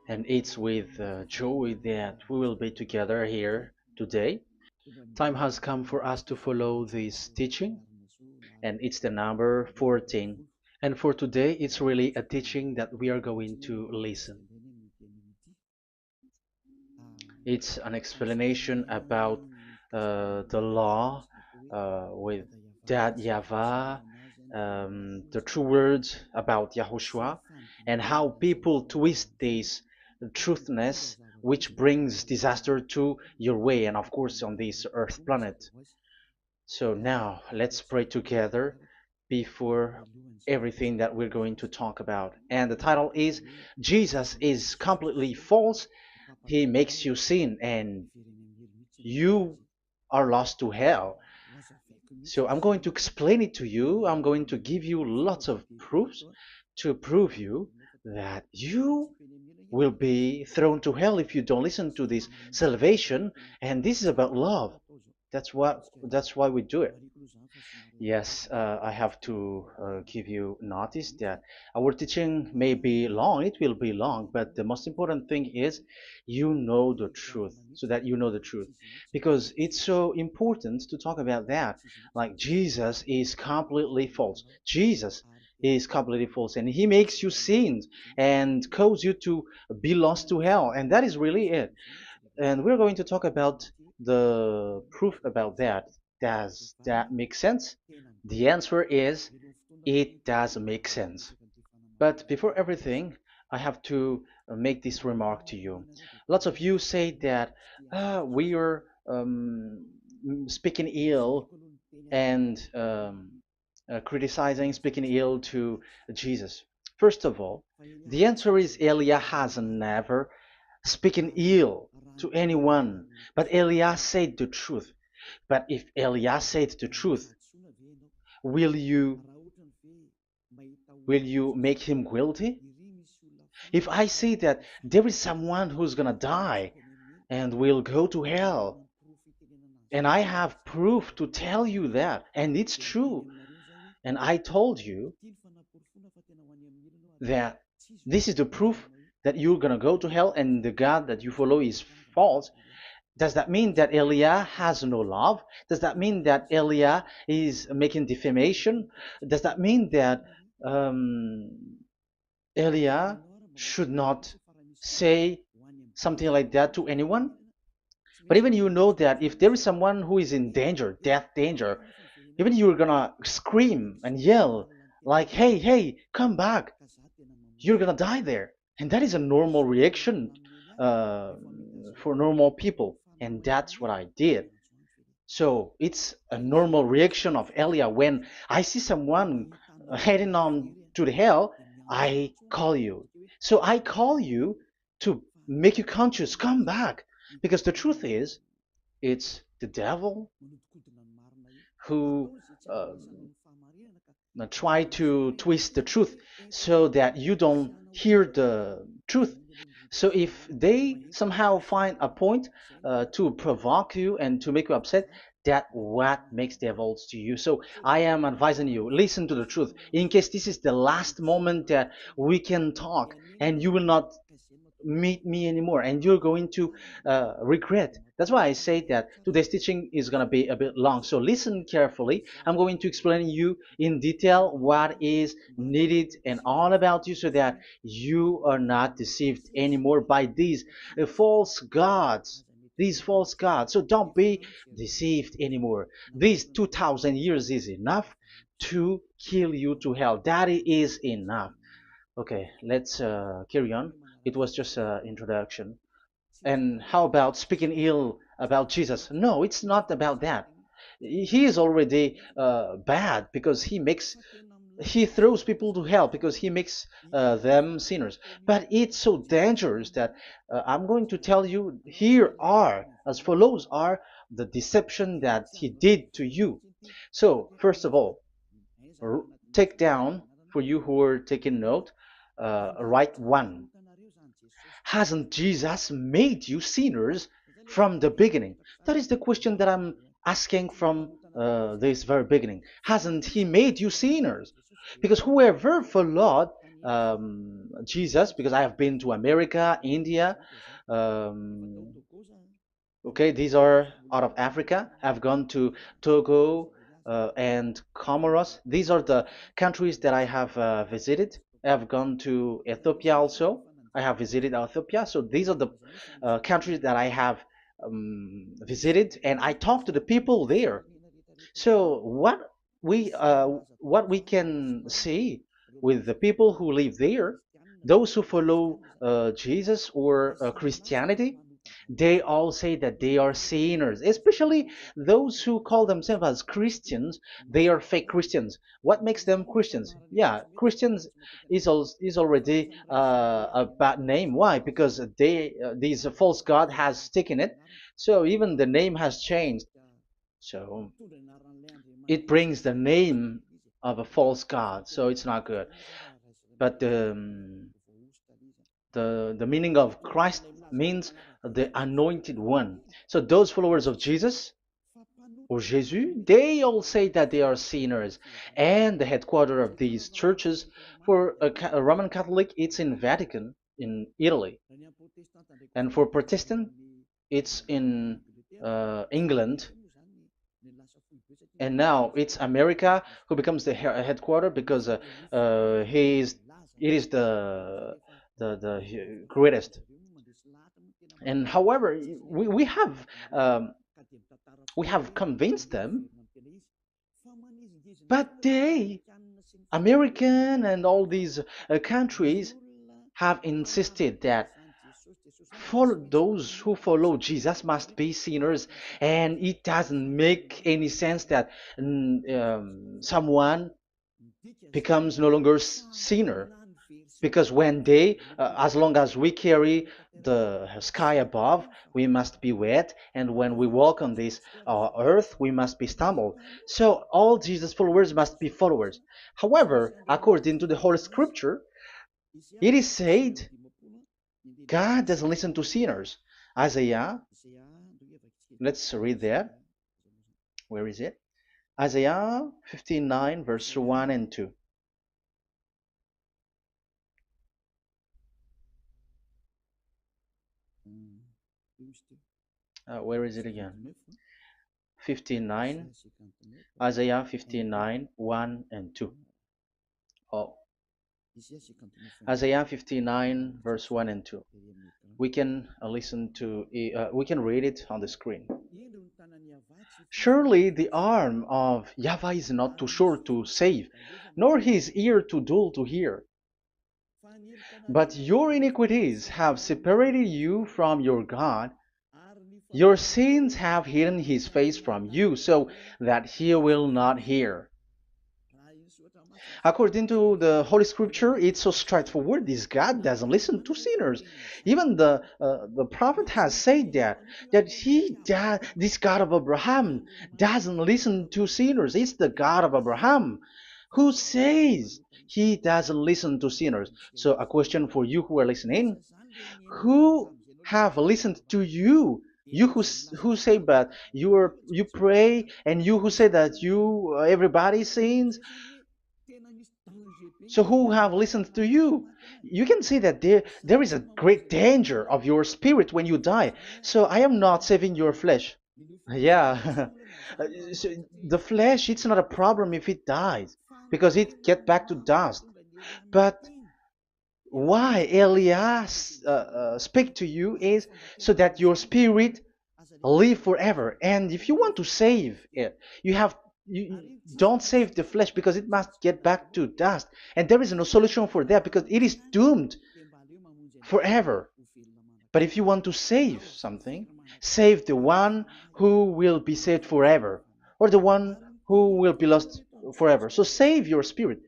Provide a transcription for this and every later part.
And it's with joy that we will be together here today. Time has come for us to follow this teaching, and it's the number 14. And for today, it's really a teaching that we are going to listen. It's an explanation about the law with that YAHVAH, the true words about YAHOSHUAH, and how people twist this truthness which brings disaster to your way and of course on this earth planet. So now let's pray together before everything that we're going to talk about. And the title is Jesus is completely false. He makes you sin and you are lost to hell. So I'm going to explain it to you. I'm going to give you lots of proofs to prove you that you will be thrown to hell if you don't listen to this salvation. And this is about love. That's why we do it. Yes, I have to give you notice that our teaching may be long, it will be long, but the most important thing is you know the truth, so that you know the truth. Because it's so important to talk about that. Like Jesus is completely false. Jesus is completely false, and he makes you sin and cause you to be lost to hell, and that is really it. And we're going to talk about the proof about that. Does that make sense? The answer is it does make sense. But before everything, I have to make this remark to you. Lots of you say that we are speaking ill and criticizing, speaking ill to Jesus. First of all, the answer is Elia has never speaking ill to anyone, but Elia said the truth. But if Elia said the truth, will you will you make him guilty? If I say that there is someone who's gonna die and will go to hell, and I have proof to tell you that, and it's true, and I told you that this is the proof that you're gonna go to hell and the God that you follow is false, does that mean that Elia has no love? Does that mean that Elia is making defamation? Does that mean that um, Elia should not say something like that to anyone? But even you know that if there is someone who is in danger, death danger, even you're gonna scream and yell like, "Hey, hey, come back! You're gonna die there." And that is a normal reaction uh, for normal people, and that's what I did. So it's a normal reaction of Elia. When I see someone heading on to the hell, I call you. So I call you to make you conscious, come back. Because the truth is, it's the devil who uh, try to twist the truth so that you don't hear the truth. So if they somehow find a point to provoke you and to make you upset, that what makes devils to you. So I am advising you, listen to the truth. In case this is the last moment that we can talk and you will not meet me anymore and you're going to regret. That's why I say that today's teaching is going to be a bit long, so listen carefully. I'm going to explain you in detail what is needed and all about you so that you are not deceived anymore by false gods these false gods. So don't be deceived anymore. These 2000 years is enough to kill you to hell. That is enough. Okay, let's carry on. It was just an introduction. And how about speaking ill about Jesus? No, it's not about that. He is already bad because he throws people to hell because he makes them sinners. But it's so dangerous that I'm going to tell you here are as follows are the deception that he did to you. So first of all, take down for you who are taking note. Write one. Hasn't Jesus made you sinners from the beginning? That is the question that I'm asking from this very beginning. Hasn't he made you sinners? Because whoever followed Jesus, because I have been to America, India. Um, okay, these are out of Africa. I've gone to Togo and Comoros. These are the countries that I have visited. I've gone to Ethiopia also. I have visited Ethiopia. So these are the countries that I have visited, and I talked to the people there. So what we can see with the people who live there, those who follow Jesus or Christianity, they all say that they are sinners, especially those who call themselves as Christians. They are fake Christians. What makes them Christians? Yeah, Christians is already a bad name. Why? Because these false god has taken it. So even the name has changed. So it brings the name of a false god, so it's not good. But the meaning of Christ means the anointed one. So those followers of Jesus or Jesus, they all say that they are sinners, and the headquarters of these churches for a Roman Catholic, it's in Vatican in Italy, and for Protestant, it's in England, and now it's America who becomes the headquarter because he is it is the greatest. And however, we have um, we have convinced them, but they American and all these countries have insisted that for those who follow Jesus must be sinners, and it doesn't make any sense that someone becomes no longer sinner, because when they as long as we carry the sky above, we must be wet, and when we walk on this earth, we must be stumbled. So all Jesus followers must be followers. However, according to the Holy Scripture, it is said God doesn't listen to sinners. Isaiah, let's read that. Where is it? Isaiah 59, verse 1 and 2. Where is it again? 59, Isaiah 59, 1 and 2. Oh, Isaiah 59, verse 1 and 2. We can we can read it on the screen. Surely the arm of Yahweh is not too short to save, nor his ear too dull to hear. But your iniquities have separated you from your God. Your sins have hidden his face from you, so that he will not hear. According to the Holy Scripture, it's so straightforward. This God doesn't listen to sinners. Even the prophet has said that this God of Abraham doesn't listen to sinners. It's the God of Abraham who says he doesn't listen to sinners. So a question for you who are listening: who have listened to you? You who say that you pray, and you who say that you everybody sins, so who have listened to you? You can see that there is a great danger of your spirit when you die. So I am not saving your flesh. Yeah. So the flesh, it's not a problem if it dies, because it get back to dust. But why Elias speak to you is so that your spirit live forever. And if you want to save it, you don't save the flesh, because it must get back to dust, and there is no solution for that because it is doomed forever. But if you want to save something, save the one who will be saved forever, or the one who will be lost forever. So save your spirit.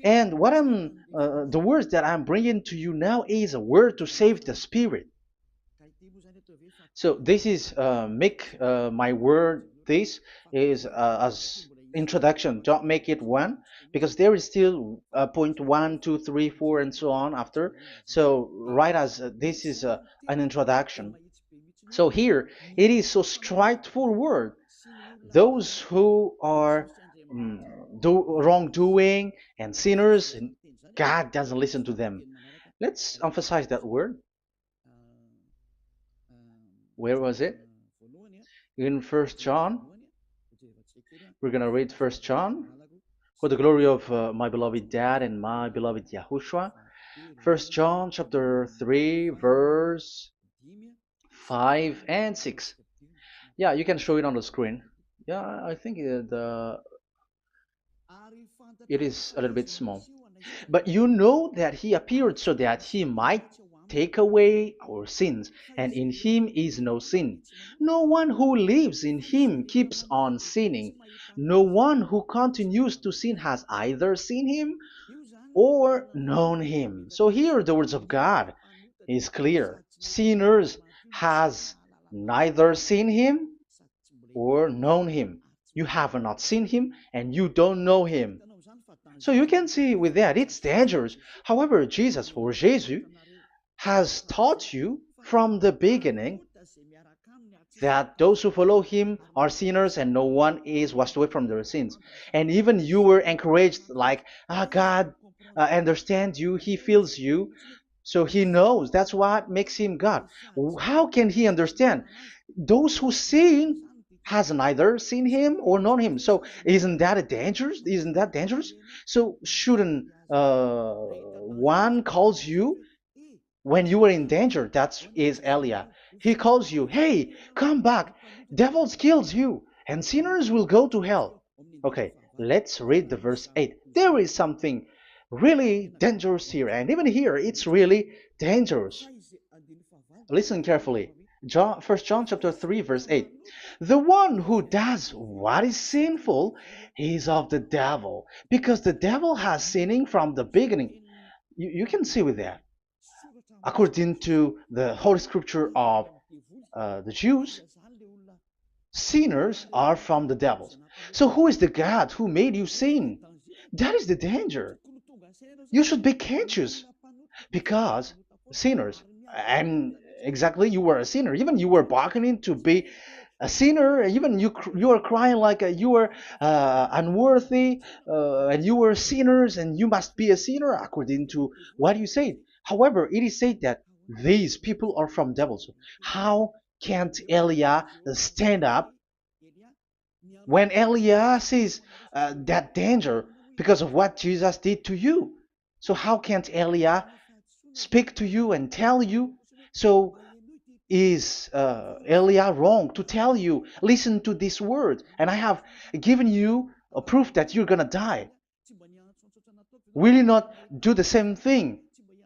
And the words that I'm bringing to you now is a word to save the spirit. So this is make my word. This is as introduction. Don't make it one, because there is still point one, two, three, four, and so on after. So write as this is an introduction. So here it is so straightforward. Those who are wrongdoing and sinners God doesn't listen to them. Let's emphasize that word. Where was it? In First John. We're gonna read First John. For the glory of my beloved Dad and my beloved Yahushua. First John chapter 3 verse 5 and 6. Yeah, you can show it on the screen. Yeah, I think it is a little bit small. But you know that he appeared so that he might take away our sins, and in him is no sin. No one who lives in him keeps on sinning. No one who continues to sin has either seen him or known him. So here the words of God is clear. Sinners has neither seen him or known him. You have not seen him and you don't know him. So you can see with that it's dangerous. However, Jesus or Jesus has taught you from the beginning that those who follow him are sinners and no one is washed away from their sins. And even you were encouraged like, God understands you, he feels you, so he knows. That's what makes him God. How can he understand? Those who sin has neither seen him or known him. So isn't that a dangerous? Isn't that dangerous? So shouldn't one calls you when you were in danger? That is Elia. He calls you, hey, come back. Devils kills you, and sinners will go to hell. Okay, let's read the verse 8. There is something really dangerous here, and even here it's really dangerous. Listen carefully. First John chapter 3 verse 8. The one who does what is sinful is of the devil, because the devil has sinning from the beginning. You can see with that. According to the Holy Scripture of the Jews, sinners are from the devils. So who is the God who made you sin? That is the danger. You should be conscious because sinners, and exactly you were a sinner. Even you were bargaining to be a sinner. Even you are crying like you were unworthy, and you were sinners, and you must be a sinner according to what you said. However, it is said that these people are from devils. How can't Elia stand up when Elia sees that danger because of what Jesus did to you? So how can't Elia speak to you and tell you? So is Elia wrong to tell you, listen to this word, and I have given you a proof that you're gonna die? Will you not do the same thing?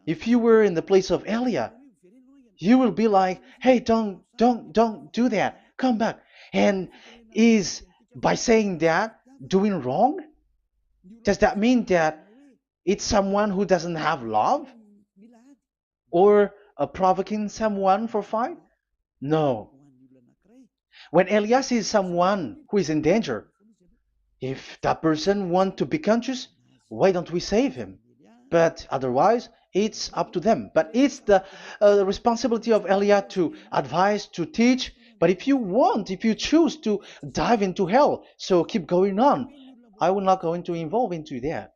If you were in the place of Elia, you will be like, hey, don't do that, come back. And is by saying that doing wrong? Does that mean that it's someone who doesn't have love, or provoking someone for fight? No. When Elias is someone who is in danger, if that person wants to be conscious, why don't we save him? But otherwise, it's up to them. But it's the responsibility of Elia to advise, to teach. But if you choose to dive into hell, so keep going on. I will not go into involve into that.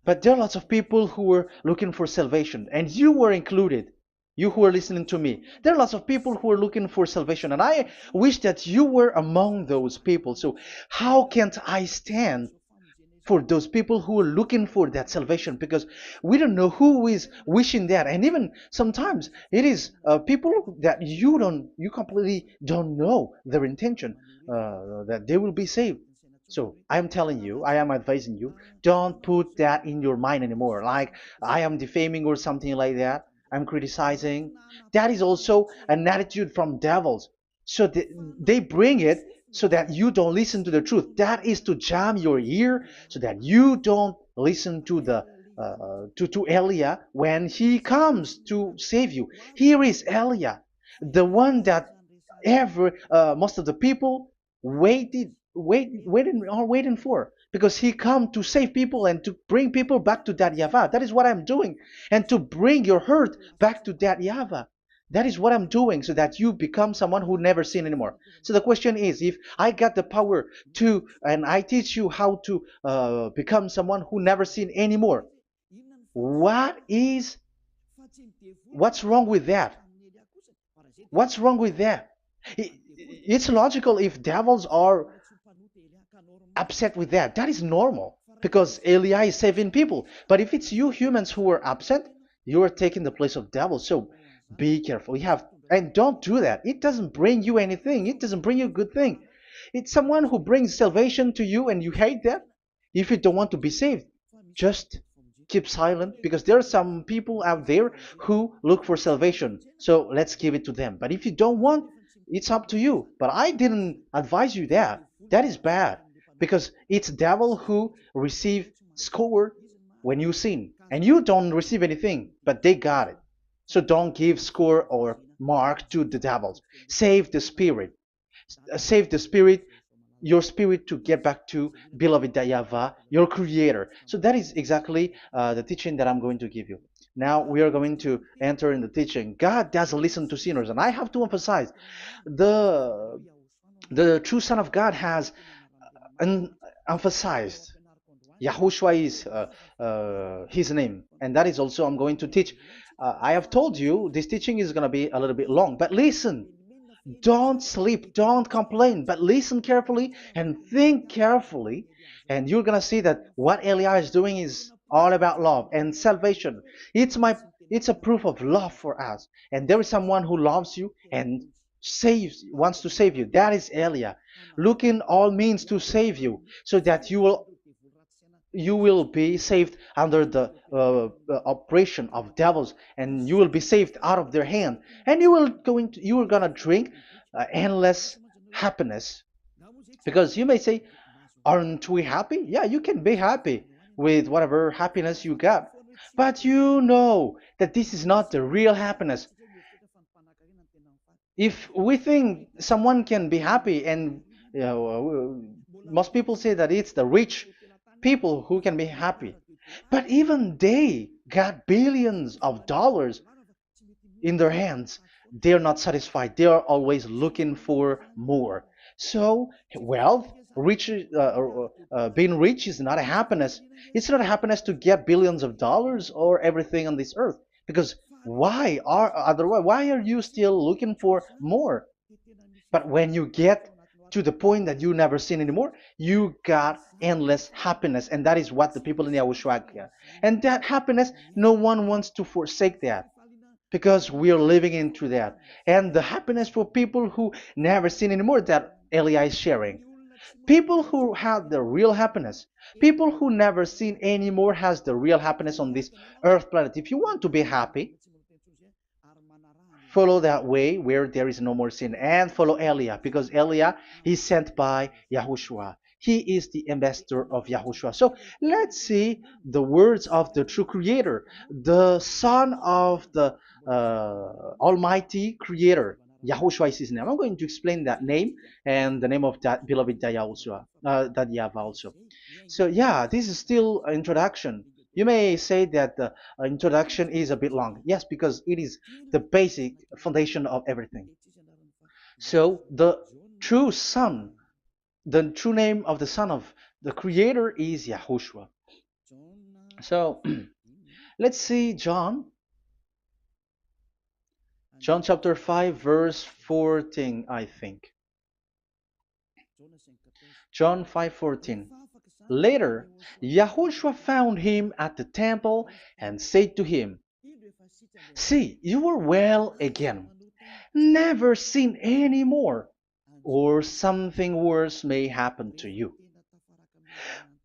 But there are lots of people who were looking for salvation, and you were included. You who are listening to me, there are lots of people who are looking for salvation, and I wish that you were among those people. So how can't I stand for those people who are looking for that salvation? Because we don't know who is wishing that, and even sometimes it is people that you completely don't know their intention, that they will be saved. So I am telling you, I am advising you, don't put that in your mind anymore, like I am defaming or something like that. I'm criticizing. That is also an attitude from devils. So they bring it so that you don't listen to the truth. That is to jam your ear so that you don't listen to the to Elia when he comes to save you. Here is Elia, the one that most of the people waiting for, because he come to save people and to bring people back to that YAHVAH. That is what I'm doing, and to bring your hurt back to that YAHVAH. That is what I'm doing, so that you become someone who never sin anymore. So the question is, if I got the power to, and I teach you how to become someone who never sin anymore, What is what's wrong with that? What's wrong with that? It's logical if devils are upset with that. That is normal because Eli is saving people. But if it's you humans who are upset, you are taking the place of devils. So be careful. You have and don't do that. It doesn't bring you anything. It doesn't bring you a good thing. It's someone who brings salvation to you and you hate that. If you don't want to be saved, just keep silent because there are some people out there who look for salvation. So let's give it to them. But if you don't want, it's up to you. But I didn't advise you that. That is bad because it's devil who receive score when you sin and you don't receive anything, but they got it. So don't give score or mark to the devils. Save the spirit. Save the spirit, your spirit to get back to beloved YAHVAH, your creator. So that is exactly the teaching that I'm going to give you. Now we are going to enter in the teaching. God doesn't listen to sinners, and I have to emphasize the the true Son of God has emphasized. Yahushua is his name, and that is also I'm going to teach. I have told you this teaching is going to be a little bit long, but listen. Don't sleep, don't complain, but listen carefully and think carefully, and you're gonna see that what Eliah is doing is all about love and salvation. It's a proof of love for us, and there is someone who loves you and wants to save you. That is Eliah, looking all means to save you, so that you will be saved under the oppression of devils, and you will be saved out of their hand, and you are gonna drink endless happiness. Because you may say, aren't we happy? Yeah, you can be happy with whatever happiness you got, but you know that this is not the real happiness. If we think someone can be happy, and most people say that it's the rich people who can be happy, but even they got billions of dollars in their hands, they're not satisfied. They are always looking for more. So wealth, being rich is not a happiness. It's not a happiness to get billions of dollars or everything on this earth. Because why are you still looking for more? But when you get to the point that you never sin anymore, you got endless happiness, and that is what the people in Yahushua get. And that happiness, no one wants to forsake that because we are living into that. And the happiness for people who never sin anymore that Elia is sharing. People who have the real happiness, people who never sin anymore has the real happiness on this earth planet. If you want to be happy, follow that way where there is no more sin and follow Elia because Elia is sent by Yahushua. He is the ambassador of Yahushua. So let's see the words of the true creator, the son of the almighty creator. Yahushua is his name. I'm going to explain that name and the name of that beloved Yahushua, that YAHVAH also. So yeah, this is still an introduction. You may say that the introduction is a bit long. Yes, because it is the basic foundation of everything. So true son, the true name of the son of the creator is Yahushua. So let's see John chapter 5 verse 14, I think. John 5:14. Later, Yahushua found him at the temple and said to him, "See, you are well again. Never sin any more, or something worse may happen to you."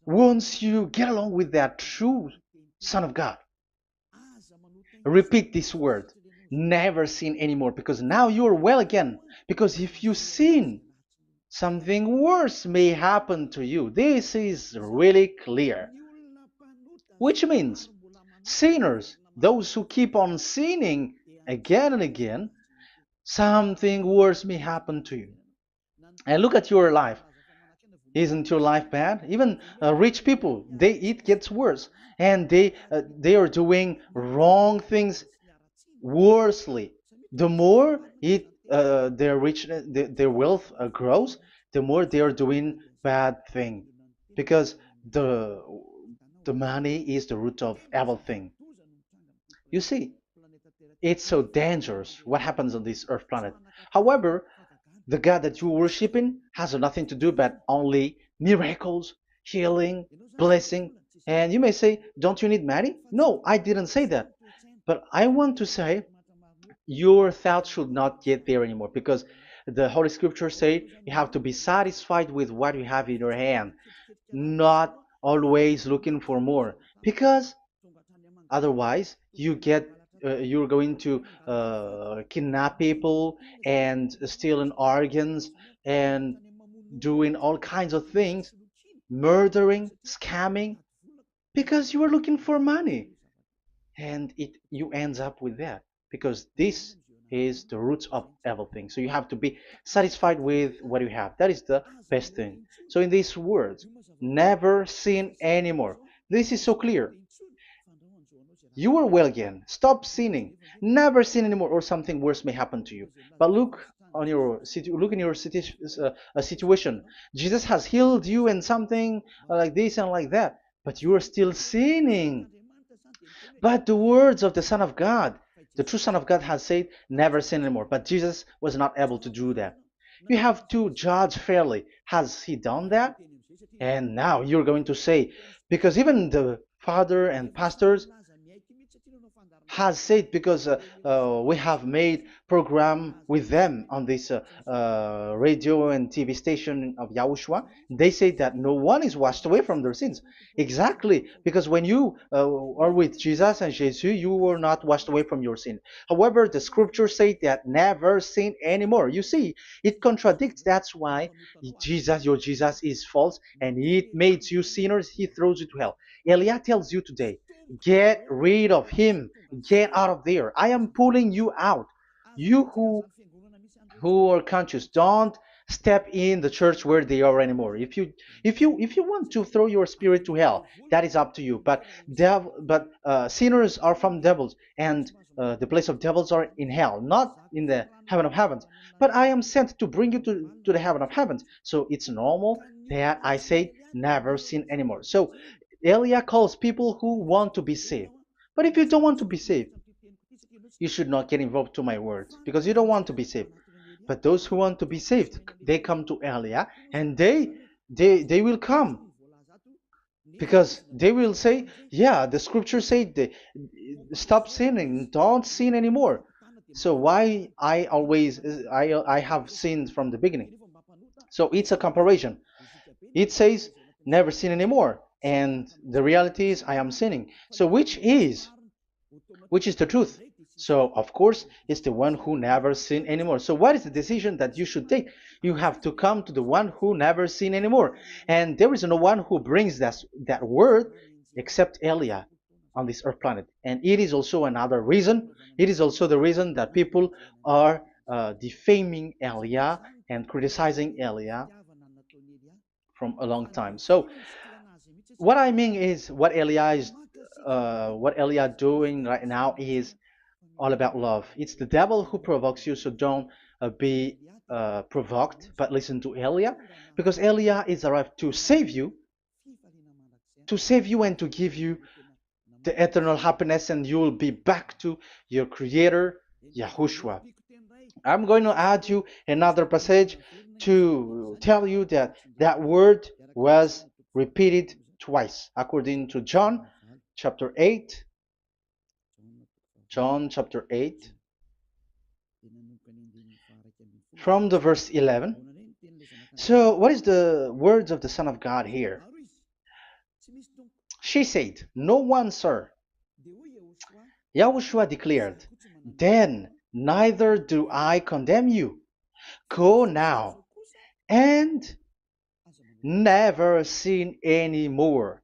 Once you get along with that true Son of God, repeat this word. Never sin anymore, because now you are well again. Because if you sin, something worse may happen to you. This is really clear. Which means sinners, those who keep on sinning again and again, something worse may happen to you. And look at your life. Isn't your life bad? Even rich people, it gets worse, and they are doing wrong things worsely. The more their wealth grows, the more they are doing bad thing, because the the money is the root of everything. You see, it's so dangerous what happens on this earth planet. However, the God that you're worshiping has nothing to do but only miracles, healing, blessing. And you may say, don't you need money? No, I didn't say that. But I want to say your thoughts should not get there anymore because the Holy Scriptures say you have to be satisfied with what you have in your hand, not always looking for more. Because otherwise, you're going to kidnap people and stealing organs and doing all kinds of things, murdering, scamming, because you are looking for money, and it you ends up with that because this is the roots of everything. So you have to be satisfied with what you have. That is the best thing. So in these words, never sin anymore. This is so clear. You are well again. Stop sinning. Never sin anymore, or something worse may happen to you. But look in your situation. Jesus has healed you and something like this and like that, but you are still sinning. But the words of the Son of God, the true Son of God, has said, "Never sin anymore." But Jesus was not able to do that. You have to judge fairly. Has he done that? And now you're going to say, because even the father and pastors has said, because we have made program with them on this radio and TV station of Yahushua. They say that no one is washed away from their sins. Exactly, because when you are with Jesus and Jesus, you were not washed away from your sin. However, the scriptures say that never sin anymore. You see, it contradicts. That's why your Jesus is false, and it makes you sinners. He throws you to hell. Elia tells you today, get rid of him. Get out of there. I am pulling you out. You who are conscious, don't step in the church where they are anymore. If you want to throw your spirit to hell, that is up to you. But sinners are from devils, and the place of devils are in hell, not in the heaven of heavens. But I am sent to bring you to the heaven of heavens. So it's normal that I say never sin anymore. So Elia calls people who want to be saved. But if you don't want to be saved, you should not get involved to my words because you don't want to be saved. But those who want to be saved, they come to Elia, and they will come because they will say, yeah, the scriptures say stop sinning, don't sin anymore. So why I have sinned from the beginning. So it's a comparison. It says never sin anymore, and the reality is I am sinning. So which is the truth? So, of course, it's the one who never sinned anymore. So, what is the decision that you should take? You have to come to the one who never sinned anymore. And there is no one who brings that word except Elia on this earth planet. And it is also another reason. It is also the reason that people are defaming Elia and criticizing Elia from a long time. So, what I mean is what Elia doing right now is all about love. It's the devil who provokes you, so don't be provoked, but listen to Elia, because Elia is arrived to save you and to give you the eternal happiness, and you will be back to your Creator, Yahushua. I'm going to add you another passage to tell you that that word was repeated twice, according to chapter 8. John chapter 8, from the verse 11. So, what is the words of the Son of God here? She said, "No one, sir." Yahushua declared, "Then neither do I condemn you. Go now and never sin any more."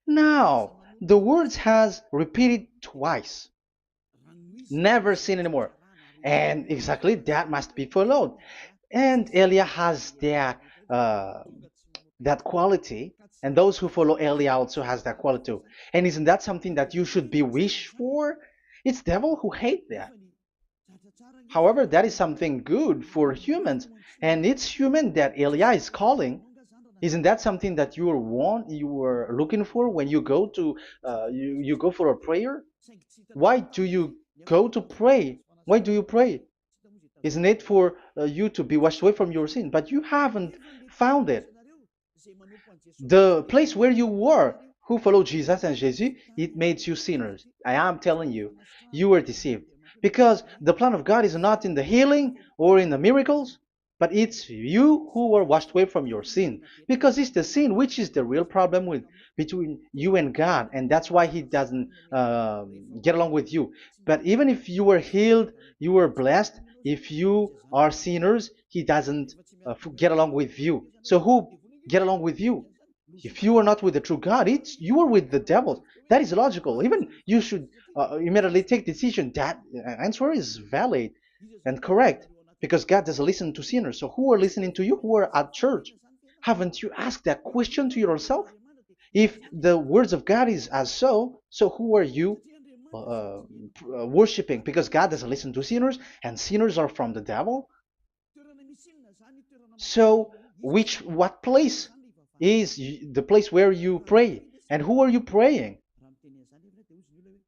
Now, the words has repeated twice. Never sin anymore. And exactly that must be followed. And Elia has that quality, and those who follow Elia also has that quality too. And isn't that something that you should be wish for? It's devil who hate that. However, that is something good for humans, and it's human that Elia is calling. Isn't that something that you were looking for when you go to you go for a prayer? Why do you go to pray? Why do you pray? Isn't it for you to be washed away from your sin? But you haven't found it. The place where you were, who followed Jesus and Jesus, it made you sinners. I am telling you, you were deceived. Because the plan of God is not in the healing or in the miracles, but it's you who were washed away from your sin. Because it's the sin which is the real problem with between you and God, and that's why He doesn't get along with you. But even if you were healed, you were blessed. If you are sinners, He doesn't get along with you. So who get along with you? If you are not with the true God, it's you are with the devil. That is logical. Even you should immediately take decision. That answer is valid and correct because God doesn't listen to sinners. So who are listening to you? Who are at church? Haven't you asked that question to yourself? If the words of God is as so who are you worshiping? Because God doesn't listen to sinners, and sinners are from the devil. So, what place is the place where you pray? And who are you praying?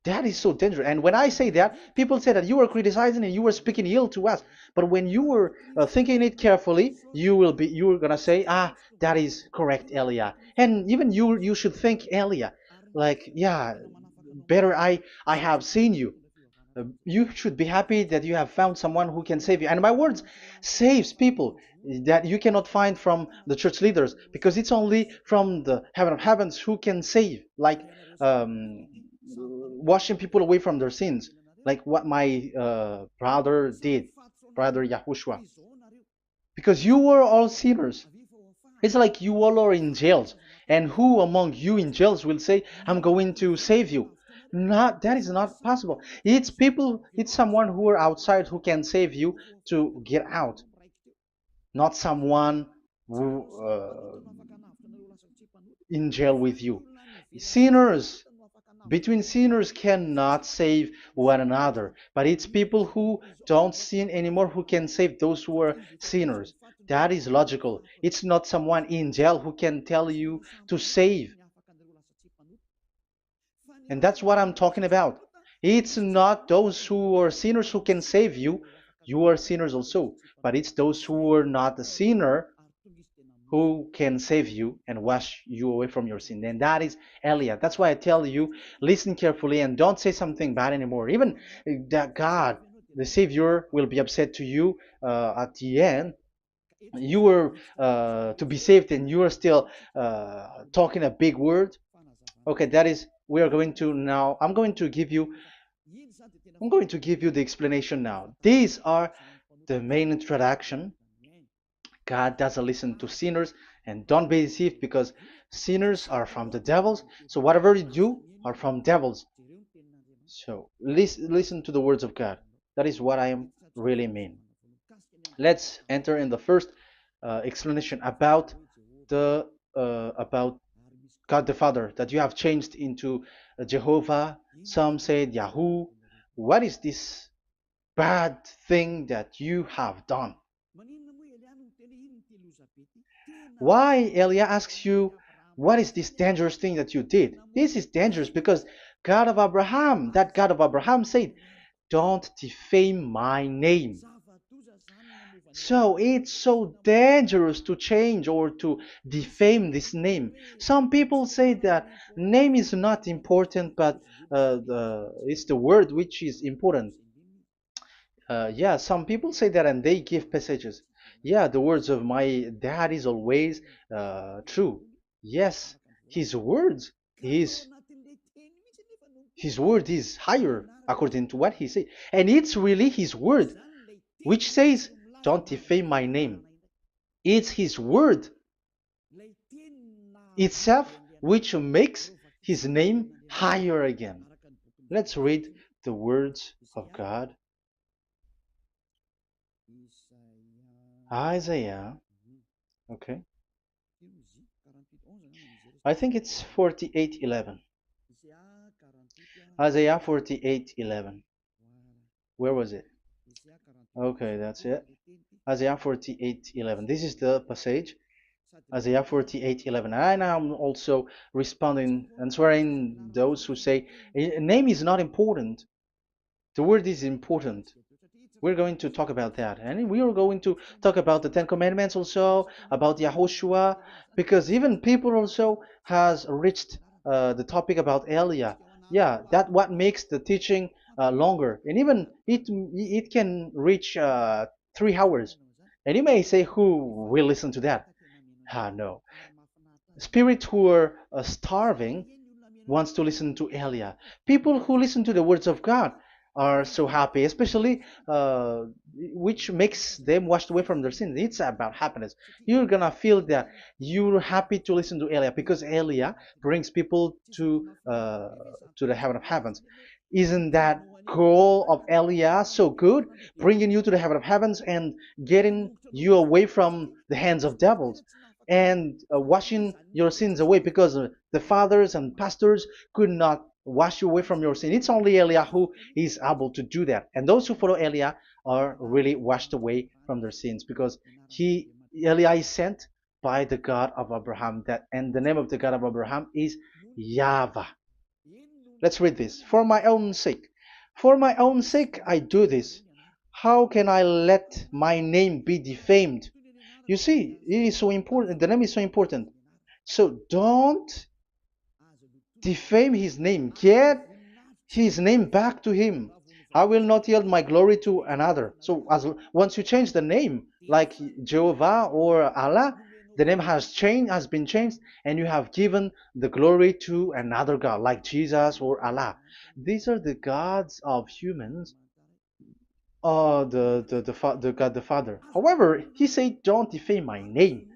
That is so dangerous. And when I say that, people say that you are criticizing and you are speaking ill to us. But when you are thinking it carefully, you are gonna say, ah, that is correct, Elia. And even you should think, Elia, like, yeah, better I have seen you. You should be happy that you have found someone who can save you. And my words saves people that you cannot find from the church leaders because it's only from the heaven of heavens who can save, like washing people away from their sins, like what my brother did, brother Yahushua. Because you were all sinners. It's like you all are in jails. And who among you in jails will say, I'm going to save you? Not that is not possible. It's people, it's someone who are outside who can save you to get out, not someone who in jail with you. Sinners between sinners cannot save one another, but it's people who don't sin anymore who can save those who are sinners. That is logical. It's not someone in jail who can tell you to save. And that's what I'm talking about. It's not those who are sinners who can save you. You are sinners also. But it's those who are not a sinner who can save you and wash you away from your sin. And that is Elia. That's why I tell you, listen carefully and don't say something bad anymore. Even that God, the Savior, will be upset to you at the end. You were to be saved and you are still talking a big word. Okay, that is, we are going to now, I'm going to give you the explanation now. These are the main introduction. God doesn't listen to sinners, and don't be deceived because sinners are from the devils. So whatever you do are from devils. So listen to the words of God. That is what I am really mean. Let's enter in the first explanation about the about God the Father that you have changed into Jehovah. Some said Yahoo. What is this bad thing that you have done? Why Elia asks you, what is this dangerous thing that you did? This is dangerous because God of Abraham, that God of Abraham said, don't defame my name. So it's so dangerous to change or to defame this name. Some people say that name is not important, but it's the word which is important. Yeah, some people say that and they give passages. Yeah, the words of my dad is always true. Yes, his words, his his word is higher according to what he said. And it's really his word which says, don't defame my name. It's his word itself which makes his name higher again. Let's read the words of God. Isaiah, okay. I think it's 48:11. Isaiah 48:11. Where was it? Okay, that's it. Isaiah 48:11. This is the passage. Isaiah 48:11. And I'm also responding, answering those who say a name is not important. The word is important. We're going to talk about that. And we are going to talk about the Ten Commandments also, about YAHOSHUAH, because even people also has reached the topic about Elia. Yeah, that what makes the teaching longer. And even it can reach 3 hours. And you may say, who will listen to that? Ah, no. Spirits who are starving wants to listen to Elia. People who listen to the words of God are so happy, especially which makes them washed away from their sins. It's about happiness. You're gonna feel that you're happy to listen to Elia because Elia brings people to the heaven of heavens. Isn't that goal of Elia so good, bringing you to the heaven of heavens and getting you away from the hands of devils? And washing your sins away because the fathers and pastors could not wash you away from your sin. It's only Elia who is able to do that. And those who follow Elia are really washed away from their sins because Elia is sent by the God of Abraham. That and the name of the God of Abraham is YAHVAH. Let's read this. For my own sake. For my own sake I do this. How can I let my name be defamed? You see, it is so important. The name is so important. So don't defame his name. Get his name back to him. I will not yield my glory to another. So once you change the name, like Jehovah or Allah, the name has been changed, and you have given the glory to another God, like Jesus or Allah. These are the gods of humans, the God the Father. However, he said, "Don't defame my name,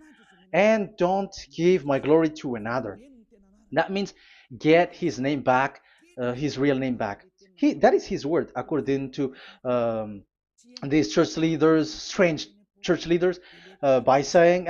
and don't give my glory to another." That means get his name back, his real name back. That is his word, according to um, these church leaders, strange church leaders, by saying,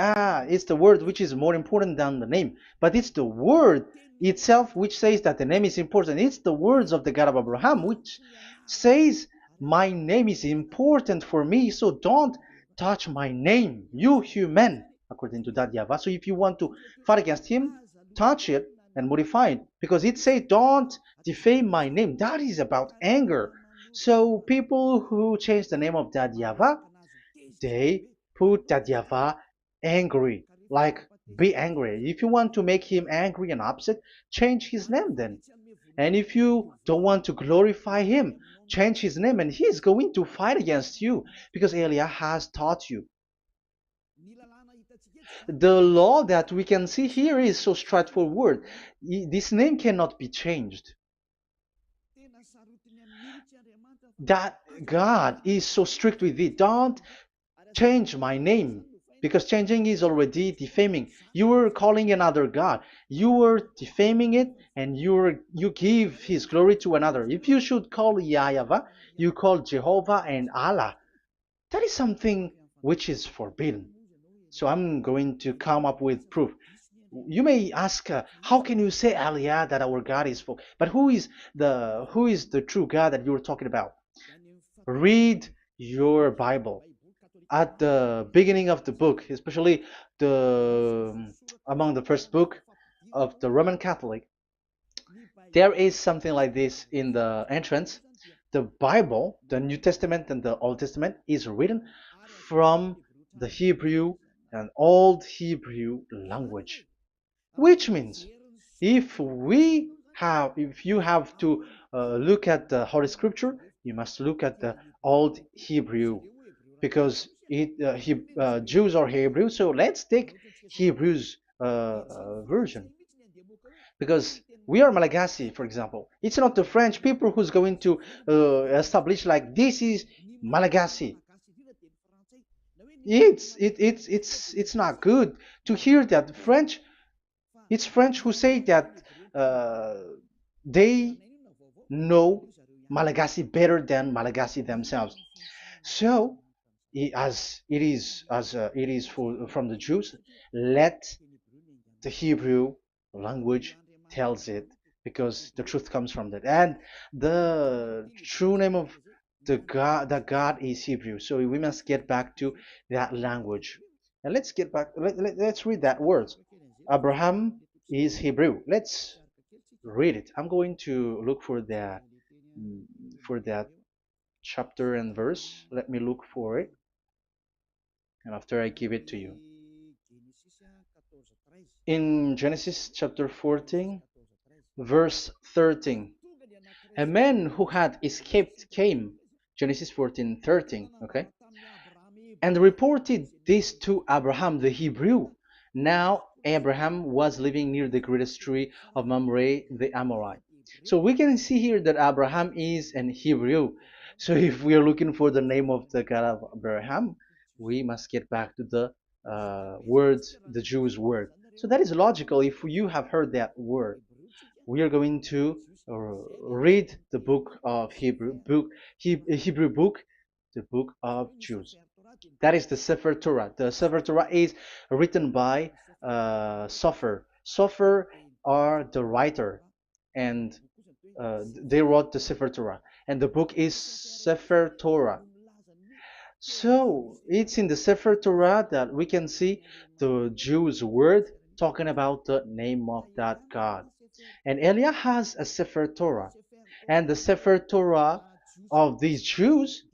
it's the word which is more important than the name. But it's the word itself which says that the name is important. It's the words of the God of Abraham which says, my name is important for me, so don't touch my name, you human, according to that YAHVAH. So if you want to fight against him, touch it and modify it, because it says, don't defame my name. That is about anger. So people who change the name of that YAHVAH, they put that YAHVAH angry, like be angry. If you want to make him angry and upset, change his name then. And if you don't want to glorify him, change his name, and he's going to fight against you because Elia has taught you. The law that we can see here is so straightforward. This name cannot be changed. That God is so strict with it. Don't change my name, because changing is already defaming. You are calling another God. You are defaming it, and you give his glory to another. If you should call YAHVAH, you call Jehovah and Allah. That is something which is forbidden. So I'm going to come up with proof. You may ask, how can you say, Aliyah, that our God is full? But who is the true God that you're talking about? Read your Bible. At the beginning of the book, especially the among the first book of the Roman Catholic, there is something like this in the entrance. The Bible, the New Testament and the Old Testament, is written from the Hebrew and Old Hebrew language, which means if you have to look at the Holy Scripture, you must look at the Old Hebrew, because Jews are Hebrew. So let's take Hebrew's version, because we are Malagasy, for example. It's not the French people who's going to establish like this is Malagasy. It's not good to hear that French. It's French who say that uh, they know Malagasy better than Malagasy themselves. So, as it is from the Jews, let the Hebrew language tells it, because the truth comes from that, and the true name of the God is Hebrew. So we must get back to that language. And let's get back. Let's read that words. Abraham is Hebrew. Let's read it. I'm going to look mm, for that chapter and verse. Let me look for it, and after I give it to you. In Genesis chapter 14, verse 13, a man who had escaped came, Genesis 14:13, okay, and reported this to Abraham the Hebrew. Now Abraham was living near the greatest tree of Mamre the Amorite. So we can see here that Abraham is an Hebrew. So if we are looking for the name of the God of Abraham, we must get back to the word, the Jews' word. So that is logical. If you have heard that word, we are going to read the book of Hebrew book, the book of Jews. That is the Sefer Torah. The Sefer Torah is written by Sofer. Sofer are the writer, and they wrote the Sefer Torah, and the book is Sefer Torah. So it's in the Sefer Torah that we can see the Jews' word talking about the name of that God. And Elia has a Sefer Torah, and the Sefer Torah of these Jews,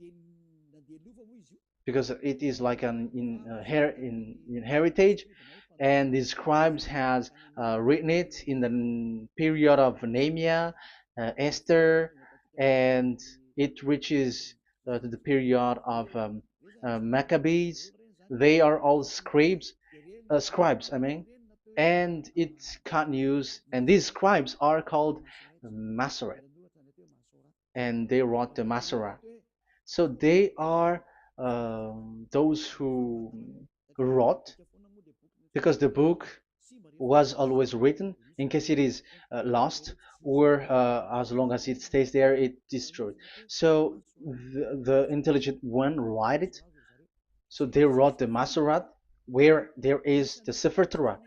because it is like an in heritage, and the scribes has written it in the period of Nehemiah, Esther, and it reaches to the period of Maccabees. They are all scribes, I mean, and it continues, and these scribes are called Masoret, and they wrote the Masorah. So they are those who wrote, because the book was always written in case it is lost, or as long as it stays there, it destroyed. So the intelligent one write it. So they wrote the Masorat, where there is the Sefer Torah,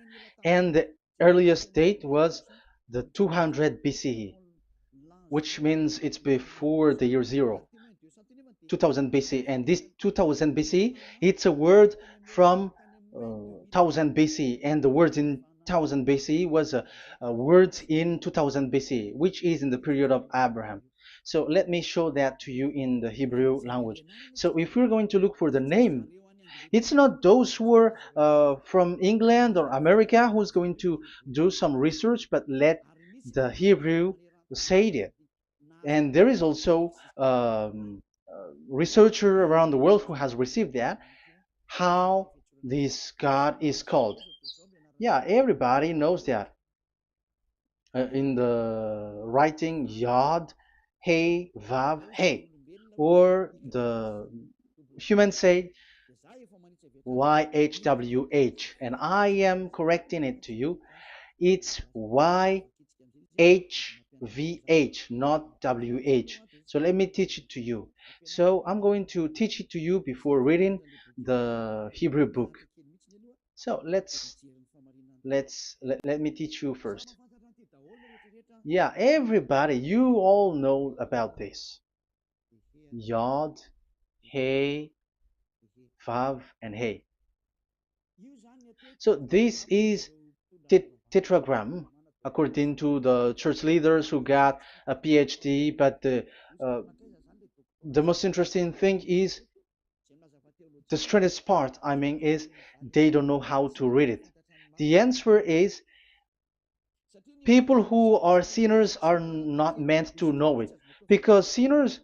and the earliest date was the 200 BCE, which means it's before the year zero. 2000 BC, and this 2000 BC, it's a word from 1000 BC, and the word in 1000 BC was a word in 2000 BC, which is in the period of Abraham. So let me show that to you in the Hebrew language. So if we're going to look for the name, it's not those who are from England or America who's going to do some research, but let the Hebrew say it. And there is also researcher around the world who has received that, how this God is called. Yeah, everybody knows that. In the writing Yod, Hey, Vav, Hey, or the human say YHWH, and I am correcting it to you. It's YHVH, not WH. So let me teach it to you. So I'm going to teach it to you before reading the Hebrew book. So let me teach you first. Yeah, everybody, you all know about this. Yod, Hey, Vav, and Hey. So this is tetragram, according to the church leaders who got a PhD. But the most interesting thing is, the strangest part, I mean, is they don't know how to read it. The answer is, people who are sinners are not meant to know it, because sinners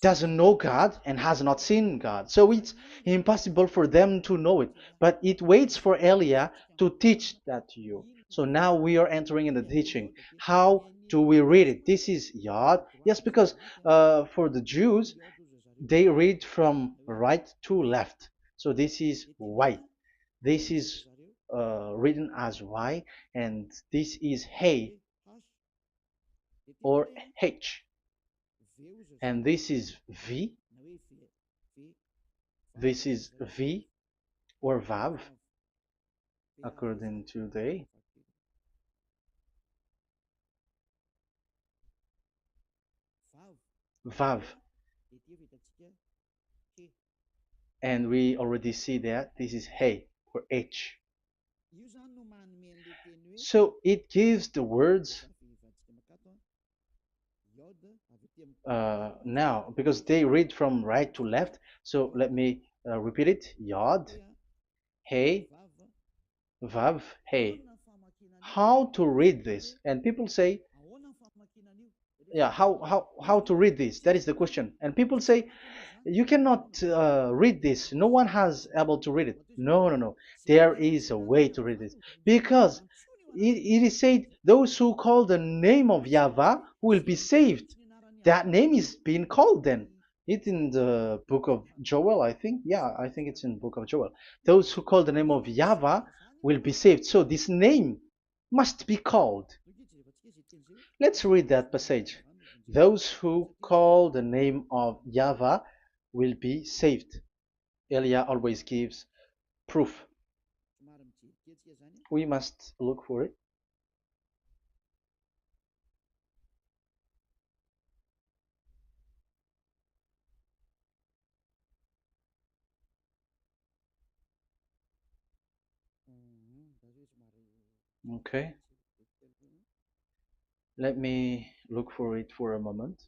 doesn't know God and has not seen God. So it's impossible for them to know it. But it waits for Elia to teach that to you. So now we are entering in the teaching. How do we read it? This is Yod. Yes, because for the Jews, they read from right to left. So this is Y. This is written as Y, and this is Hey or H. And this is V. This is V or Vav, according to the Vav. And we already see that this is Hey or H. So it gives the words now because they read from right to left. So let me repeat it. Yod, Hey, Vav, Hey. How to read this? And people say, yeah, how to read this? That is the question. And people say, you cannot read this. No one has able to read it. No, no, no. There is a way to read this because it is said those who call the name of Yahweh will be saved. That name is being called then. It's in the book of Joel, I think. Yeah, I think it's in the book of Joel. Those who call the name of Yahweh will be saved. So this name must be called. Let's read that passage. Those who call the name of Yahweh will be saved. Elia always gives proof. We must look for it. Okay, let me look for it for a moment.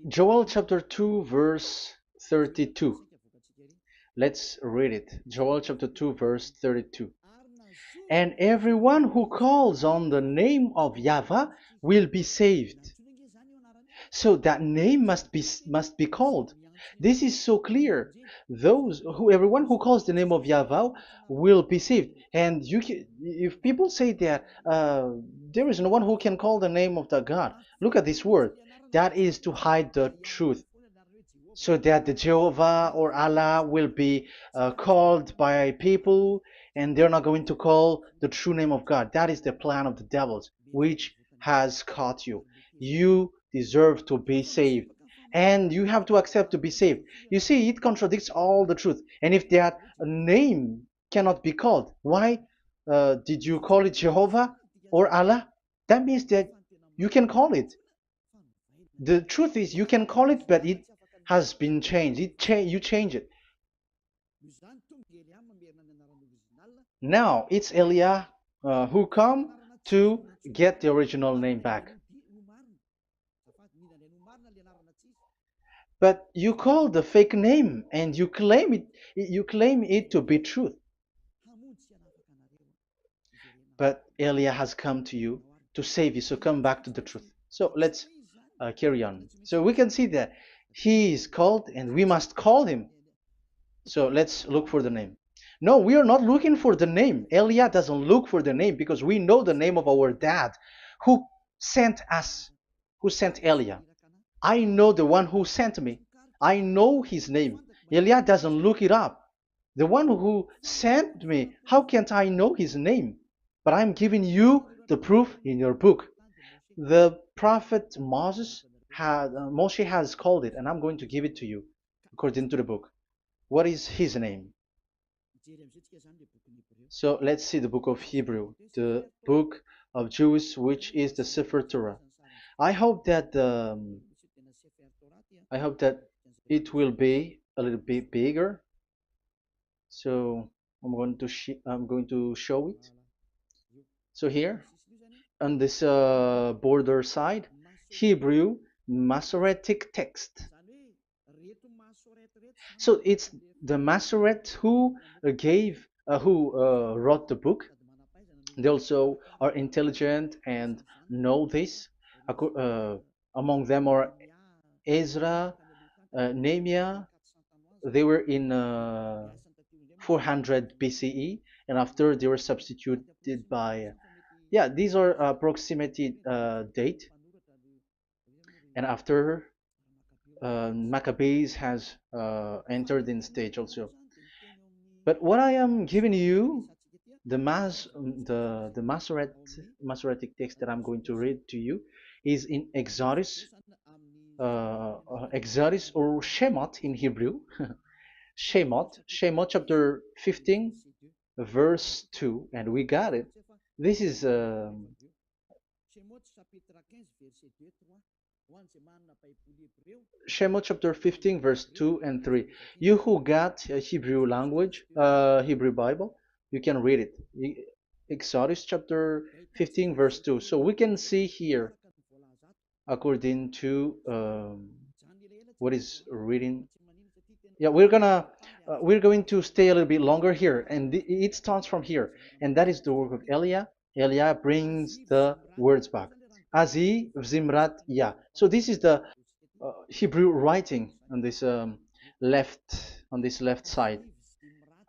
Joel chapter 2, verse 32. Let's read it. Joel chapter 2, verse 32. And everyone who calls on the name of Yahweh will be saved. So that name must be called. This is so clear. Everyone who calls the name of Yahweh will be saved. And if people say that there is no one who can call the name of the God, look at this word. That is to hide the truth, so that the Jehovah or Allah will be called by people, and they're not going to call the true name of God. That is the plan of the devils, which has caught you. You deserve to be saved, and you have to accept to be saved. You see, it contradicts all the truth. And if that name cannot be called, why did you call it Jehovah or Allah? That means that you can call it. The truth is, you can call it, but it has been changed. You change it. Now it's Elia who come to get the original name back. But you call the fake name and you claim it. You claim it to be truth. But Elia has come to you to save you. So come back to the truth. So let's carry on. So we can see that he is called and we must call him. So let's look for the name. No, we are not looking for the name. Elia doesn't look for the name because we know the name of our dad who sent us, who sent Elia. I know the one who sent me. I know his name. Elia doesn't look it up. The one who sent me, how can't I know his name? But I'm giving you the proof in your book. The prophet Moshe has called it, and I'm going to give it to you according to the book. What is his name? So let's see the book of Hebrew, the book of Jews, which is the Sefer Torah. I hope that it will be a little bit bigger. So I'm going to show it. So here on this border side, Hebrew Masoretic text. So it's the Masoret who wrote the book. They also are intelligent and know this. Among them are Ezra, Nehemiah. They were in 400 BCE, and after they were substituted by, yeah, these are proximity date. And after Maccabees has entered in stage also. But what I am giving you, the Masoretic text that I'm going to read to you, is in Exodus, Exodus or Shemot in Hebrew, Shemot chapter 15, verse 2, and we got it. This is Shemot chapter 15 verse 2 and 3. You who got a Hebrew language, Hebrew Bible, you can read it. Exodus chapter 15 verse 2. So we can see here according to what is reading. Yeah, we're going to stay a little bit longer here, and it starts from here, and that is the work of Eliah. Eliah brings the words back. Azi Zimrat Ya. So this is the Hebrew writing on this left side.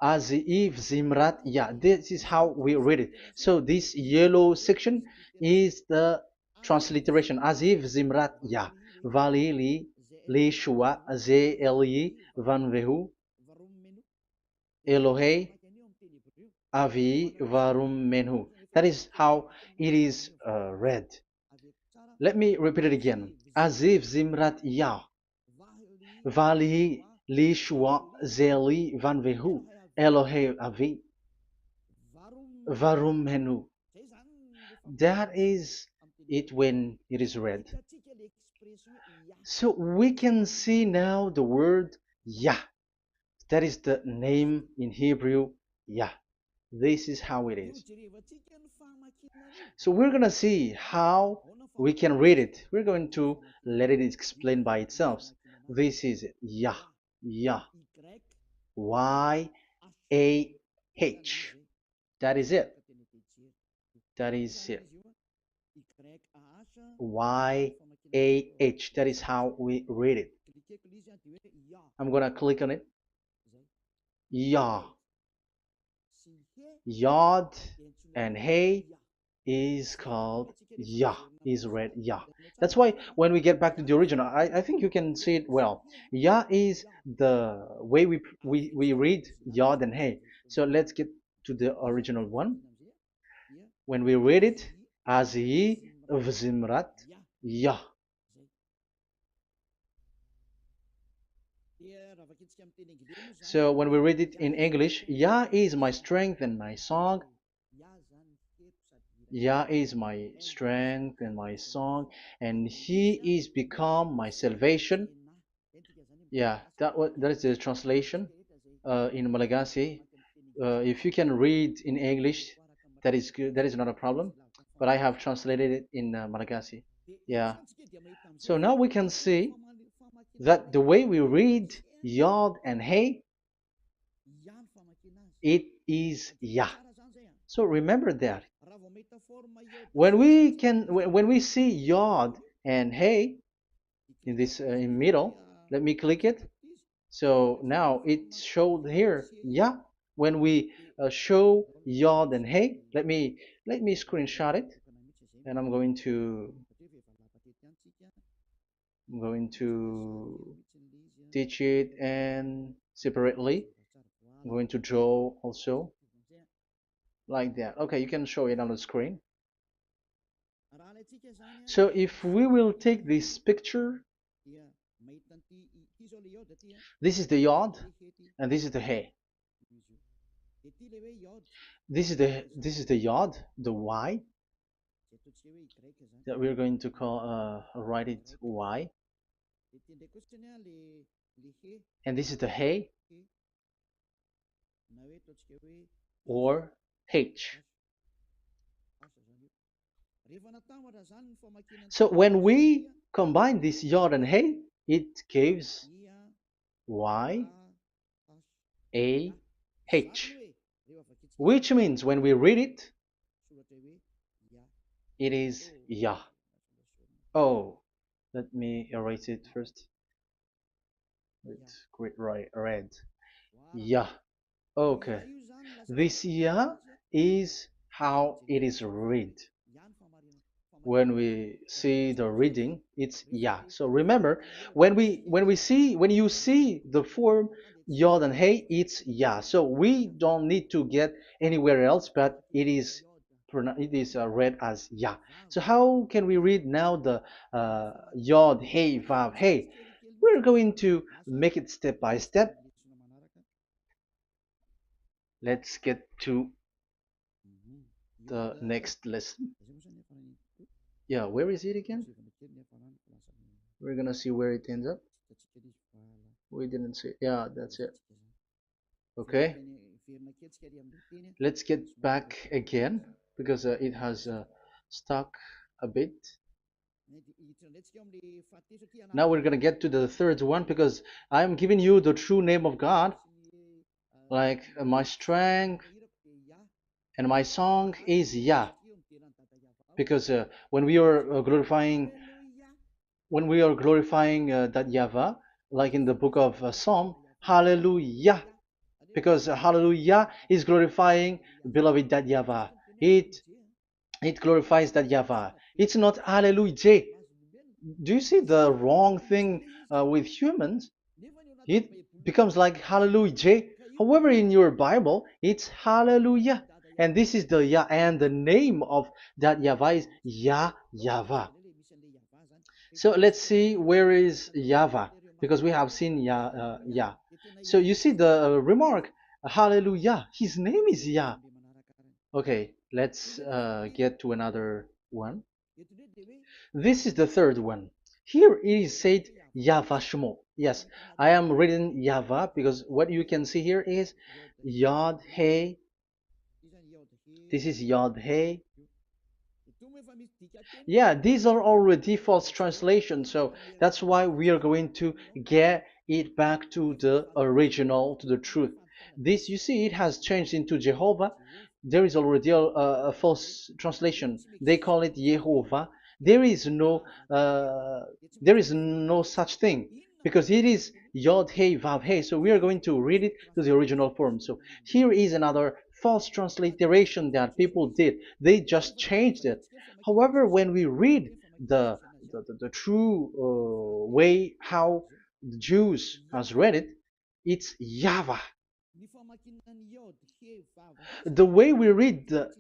Aziv Zimrat Ya. This is how we read it. So this yellow section is the transliteration. Aziv Zimrat Ya. Valili li Shua Ze Eli Van Vehu Elohei Avi Varum Menhu. That is how it is read. Let me repeat it again. Aziv Zimrat Ya. Vali li Shua Zeli Van Vehu Elohei Avi Varum Menhu. That is it when it is read. So we can see now the word Yah. That is the name in Hebrew, Yah. This is how it is. So we're going to see how we can read it. We're going to let it explain by itself. This is it. Yah. Yah. Y-A-H. That is it. That is it. Y-A-H. That is how we read it. I'm going to click on it. Yah. Yod and Hey is called Yah, is read Yah. That's why when we get back to the original, I think you can see it well. Yah is the way we read Yod and Hey. So let's get to the original one. When we read it, Azi Vzimrat Yah. So when we read it in English, Yah is my strength and my song. Yah is my strength and my song, and He is become my salvation. Yeah, that is the translation in Malagasy. If you can read in English, that is good. That is not a problem. But I have translated it in Malagasy. Yeah. So now we can see that the way we read Yod and Hey, it is Yah. So remember that. When we see Yod and Hey in this in middle, let me click it. So now it showed here, yeah. When we show Yod and Hey, let me screenshot it, and I'm going to teach it and separately. I'm going to draw also like that. Okay, you can show it on the screen. So if we will take this picture, this is the Yod and this is the Hey. This is the Yod, the Y that we're going to call write it Y, and this is the Hey or H. So when we combine this Yod and Hey, it gives Y A H, which means when we read it, it is Yah. Oh, let me erase it first with great red. Yah. Okay. This Yah is how it is read. When we see the reading, it's Yah. So remember, when you see the form Yod and Hey, it's Yah. So we don't need to get anywhere else, but it is read as Yah. So how can we read now the Yod, Hey, Vav, Hey? We're going to make it step by step. Let's get to the next lesson. Yeah, where is it again? We're gonna see where it ends up. We didn't see. Yeah, that's it. Okay, let's get back again because it has stuck a bit. Now we're gonna get to the third one because I'm giving you the true name of God, like my strength and my song is Yah, because when we are glorifying that Yahweh, like in the book of Psalm, Hallelujah, because Hallelujah is glorifying beloved that Yahweh. It it glorifies that Yahweh. It's not Hallelujah. Do you see the wrong thing with humans? It becomes like Hallelujah. However, in your Bible, it's Hallelujah. And this is the Yah, and the name of that Yahweh is Yahweh. So let's see where is Yahweh, because we have seen Yah. So you see the remark, Hallelujah. His name is Yah. Okay, let's get to another one. This is the third one. Here it is said YAHVAH. Yes, I am reading Yahweh because what you can see here is Yod Hey. This is Yod Hey. Yeah, these are already false translations, so that's why we are going to get it back to the original, to the truth. This, you see, it has changed into Jehovah. There is already a false translation. They call it Yehovah. There is no, uh, there is no such thing because it is Yod Hey Vav Hey. So we are going to read it to the original form. So here is another false transliteration that people did. They just changed it. However, when we read the true way how the Jews has read it, it's Yahweh. The way we read the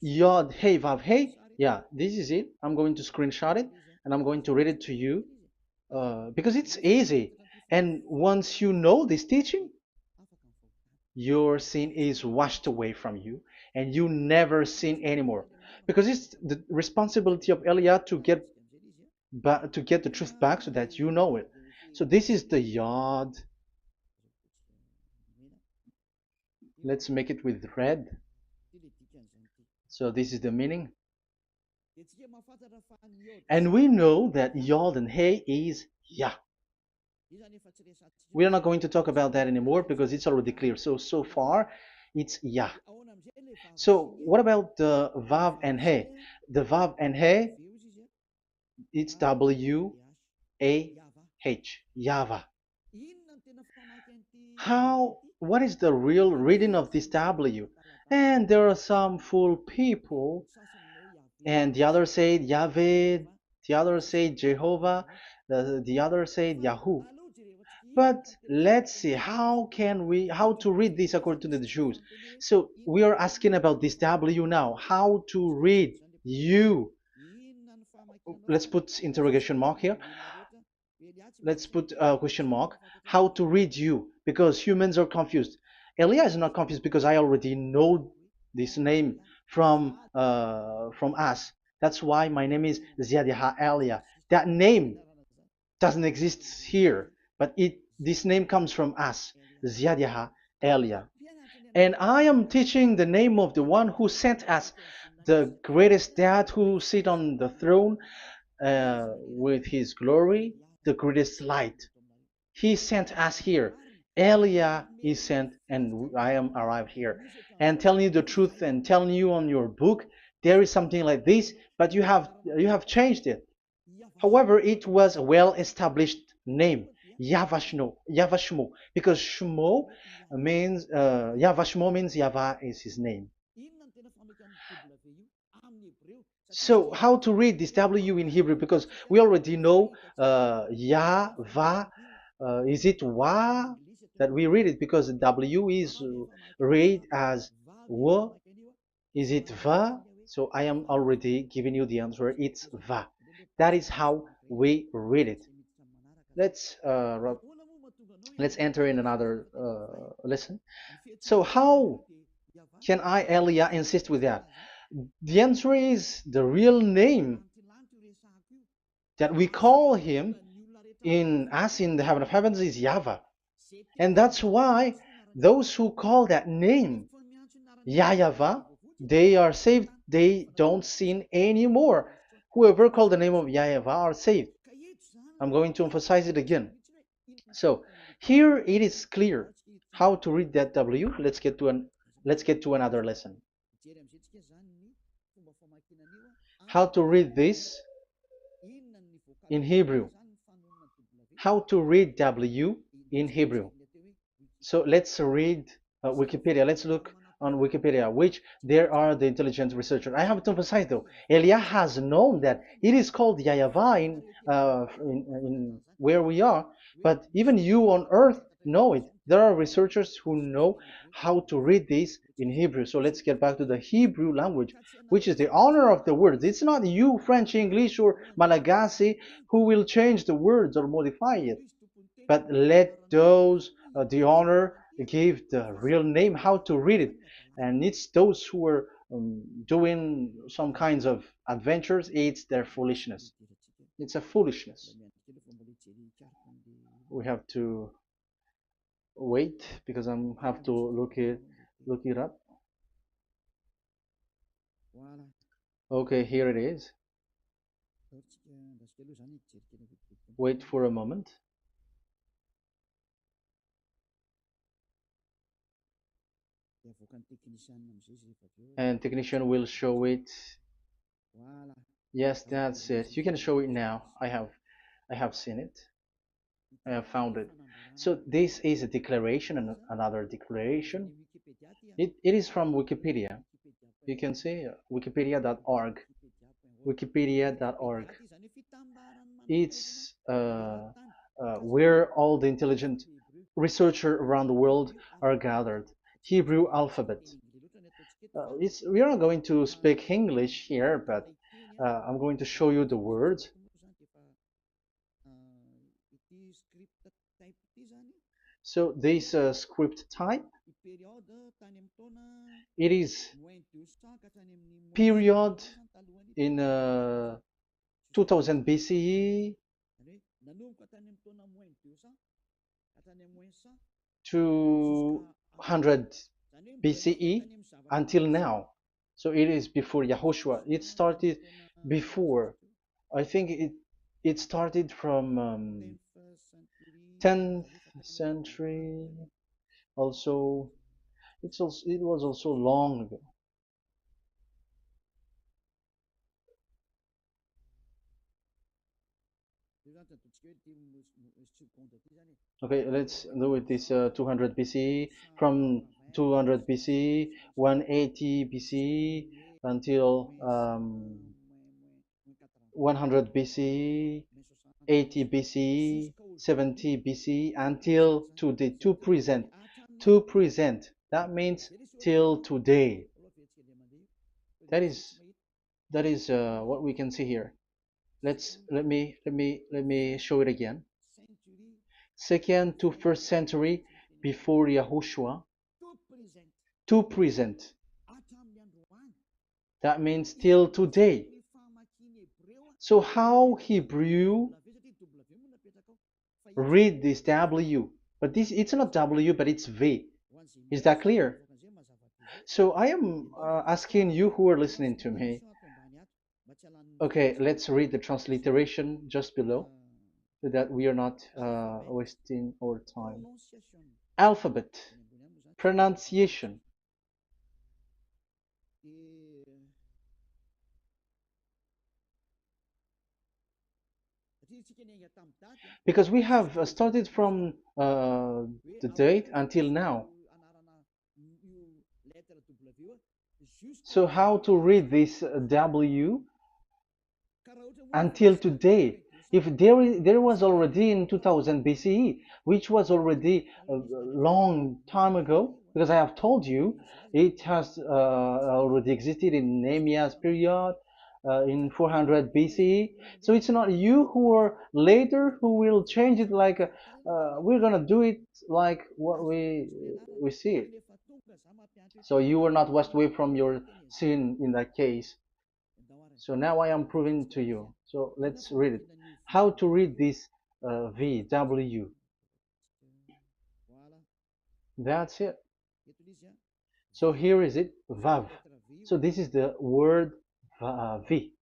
Yod Hey Vav Hey, yeah, this is it. I'm going to screenshot it and I'm going to read it to you because it's easy. And once you know this teaching, your sin is washed away from you and you never sin anymore. Because it's the responsibility of Eliah to get the truth back so that you know it. So this is the Yod. Let's make it with red. So this is the meaning. And we know that Yod and Hey is Yah. We are not going to talk about that anymore because it's already clear. So far, it's Yah. So what about the Vav and He? The Vav and He, it's W-A-H, Yahvah. What is the real reading of this W? And there are some fool people, and the other said Yahweh, the other said Jehovah, the other said Yahoo. But let's see how to read this according to the Jews. So we are asking about this W now. How to read you? Let's put interrogation mark here. Let's put a question mark. How to read you? Because humans are confused. Elia is not confused because I already know this name from us. That's why my name is Ziadiha Elia. That name doesn't exist here, but this name comes from us, Ziadiha Elia. And I am teaching the name of the one who sent us, the greatest dad who sit on the throne with his glory, the greatest light. He sent us here. Elia is sent, and I am arrived here. And telling you the truth and telling you on your book, there is something like this, but you have changed it. However, it was a well-established name, YAHVAH, because Shmo means YAHVAH means Yahweh is his name. So how to read this W in Hebrew? Because we already know Yahvah. Is it Wa that we read it? Because W is read as W. Is it Va? So I am already giving you the answer. It's Va. That is how we read it. Let's enter in another lesson. So how can I, Elia, insist with that? The answer is the real name that we call him in as in the heaven of heavens is YAHVAH. And that's why those who call that name YAHVAH, they are saved. They don't sin anymore. Whoever called the name of YAHVAH are saved. I'm going to emphasize it again. So here it is clear how to read that W. Let's get to another lesson. How to read this in Hebrew. How to read W in Hebrew. So let's read Wikipedia. Let's look on Wikipedia, which there are the intelligent researchers. I have to emphasize though, Elia has known that it is called YAHVAH in where we are, but even you on earth know it. There are researchers who know how to read this in Hebrew. So let's get back to the Hebrew language, which is the honor of the words. It's not you, French, English, or Malagasy, who will change the words or modify it. But let those the honor give the real name, how to read it. And it's those who are doing some kinds of adventures, it's their foolishness. It's a foolishness. We have to wait because I have to look it up. Okay, here it is. Wait for a moment. And technician will show it. Yes, that's it. You can show it now. I have seen it. I have found it. So this is a declaration and another declaration. It is from Wikipedia. You can see wikipedia.org. Wikipedia.org. It's where all the intelligent researchers around the world are gathered. Hebrew alphabet. We are not going to speak English here, but I'm going to show you the words. So this script type, it is period in 2000 BCE to 100 BCE until now. So it is before Yahushua. It started before. I think it started from 10th century. Also, it was also long ago. Okay, let's do it this 200 BCE, from 200 BCE, 180 BCE until 100 BCE, 80 BCE, 70 BCE until today, to present. To present, that means till today. That is what we can see here. Let me show it again. Second to first century before Yahushua, to present. That means till today. So how Hebrew read this W? But this, it's not W, but it's V. Is that clear? So I am asking you who are listening to me. Okay, let's read the transliteration just below, so that we are not wasting our time. Alphabet, pronunciation. Because we have started from the date until now. So how to read this W until today? If there was already in 2000 BCE, which was already a long time ago, because I have told you it has already existed in Nehemiah's period, in 400 BCE. So it's not you who are later who will change it, like we're gonna do it like what we see it. So you were not washed away from your sin in that case. So now I am proving to you. So let's read it. how to read this V, W. That's it. So here is it, VAV. So this is the word V,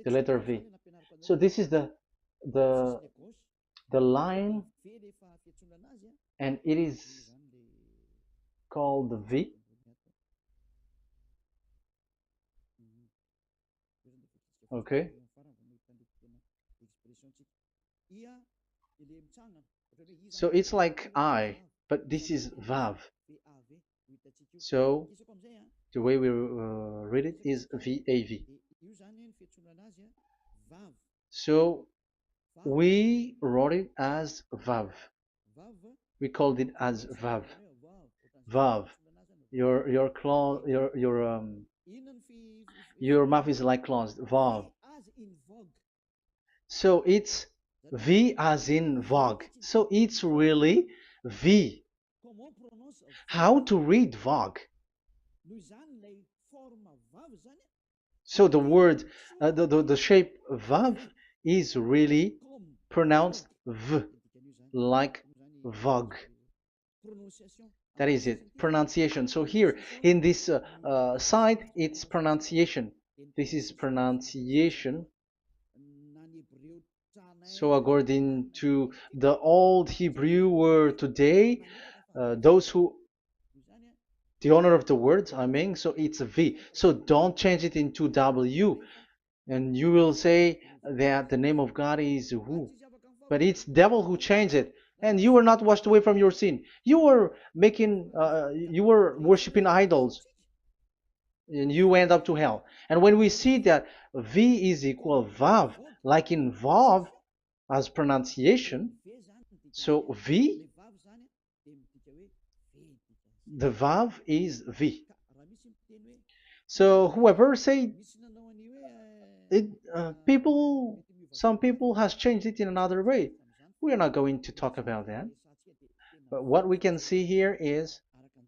the letter V. So this is the the line, and it is called the V. Okay. So it's like I, but this is VAV. So the way we read it is VAV. So we wrote it as VAV. We called it as VAV. VAV. Your mouth is like closed. VAV. So it's V as in Vogue. So it's really V. How to read Vogue? So the word, the shape Vav is really pronounced V, like Vogue. That is it, pronunciation. So here in this side, it's pronunciation. This is pronunciation. So according to the old Hebrew word today, those who, the owner of the words, I mean, so it's a V. So don't change it into W. And you will say that the name of God is who? But it's devil who changed it. And you were not washed away from your sin. You were you were worshiping idols. And you went up to hell. And when we see that V is equal Vav, like in Vav, as pronunciation, so V, the Vav is V. So whoever say it, some people has changed it in another way. We are not going to talk about that. But what we can see here is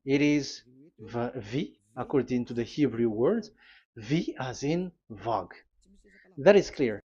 it is V according to the Hebrew words, V as in Vog. That is clear.